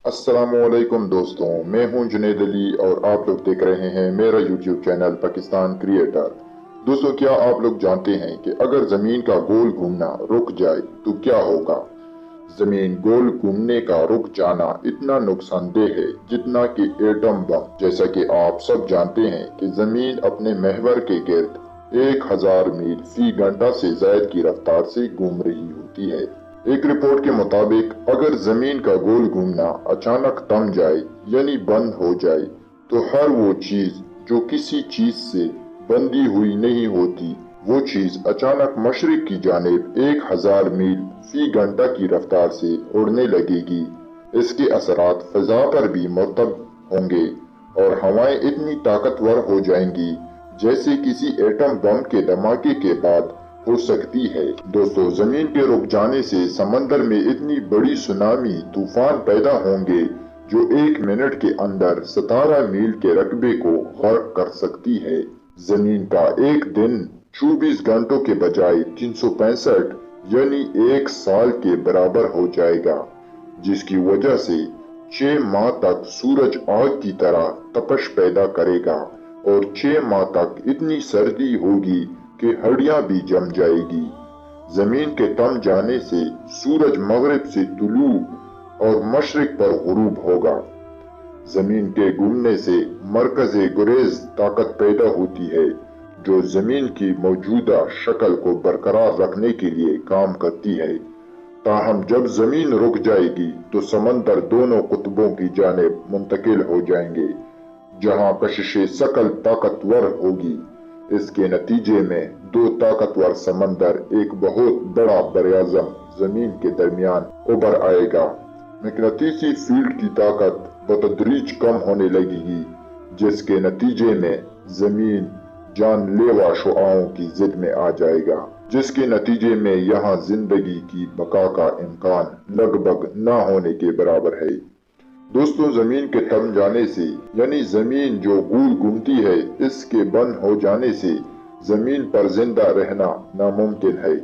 अस्सलामुअलैकुम दोस्तों, मैं हूं जुनैद अली और आप लोग देख रहे हैं मेरा यूट्यूब चैनल पाकिस्तान क्रिएटर। दोस्तों, क्या आप लोग जानते हैं कि अगर जमीन का गोल घूमना रुक जाए तो क्या होगा? जमीन गोल घूमने का रुक जाना इतना नुकसानदेह है जितना कि एटम बम। जैसा कि आप सब जानते हैं कि जमीन अपने महवर के गिर्द 1000 मील फी घंटा से ज्यादा की रफ्तार से घूम रही होती है। एक रिपोर्ट के मुताबिक अगर जमीन का गोल घूमना अचानक थम जाए यानी बंद हो जाए तो हर वो चीज जो किसी चीज से बंधी हुई नहीं होती वो चीज अचानक मशरिक की जानिब 1000 मील फी घंटा की रफ्तार से उड़ने लगेगी। इसके असरात फिजा पर भी मरतब होंगे और हवाएं इतनी ताकतवर हो जाएंगी जैसे किसी एटम बम के धमाके के बाद हो सकती है। दोस्तों, जमीन के रुक जाने से समंदर में इतनी बड़ी सुनामी तूफान पैदा होंगे जो 1 मिनट के अंदर 17 मील के रकबे को गर्क कर सकती है। जमीन का एक दिन 24 घंटों के बजाय 365 यानी 1 साल के बराबर हो जाएगा, जिसकी वजह से 6 माह तक सूरज आग की तरह तपश पैदा करेगा और 6 माह तक इतनी सर्दी होगी कि हड्डियां भी जम जाएगी। जमीन के थम जाने से सूरज मगरिब से तुलू और मशरिक पर गुरूब होगा। जमीन के घूमने से मरकज़े गुरेज ताकत पैदा होती है जो जमीन की मौजूदा शक्ल को बरकरार रखने के लिए काम करती है। ताहम जब जमीन रुक जाएगी तो समंदर दोनों कुतुबों की जानिब मुंतकिल हो जाएंगे जहां कशिशे सकल ताकतवर होगी। इसके नतीजे में 2 ताकतवर समंदर एक बहुत बड़ा दरियाज़म जमीन के दरमियान उभर आएगा। मकनातीसी फील्ड की ताकत बतदरीज कम होने लगेगी जिसके नतीजे में जमीन जानलेवा शुआओं की जिद में आ जाएगा, जिसके नतीजे में यहाँ जिंदगी की बका का इम्कान लगभग न होने के बराबर है। दोस्तों, जमीन के थम जाने से यानी जमीन जो गोल घूमती है इसके बंद हो जाने से जमीन पर जिंदा रहना नामुमकिन है।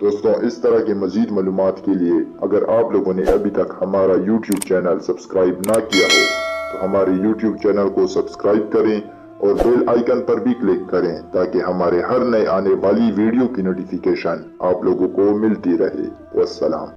दोस्तों, इस तरह की मजीद मालूमात के लिए अगर आप लोगों ने अभी तक हमारा यूट्यूब चैनल सब्सक्राइब ना किया हो तो हमारे यूट्यूब चैनल को सब्सक्राइब करें और बेल आइकन पर भी क्लिक करें ताकि हमारे हर नए आने वाली वीडियो की नोटिफिकेशन आप लोगों को मिलती रहे। वस्सलाम।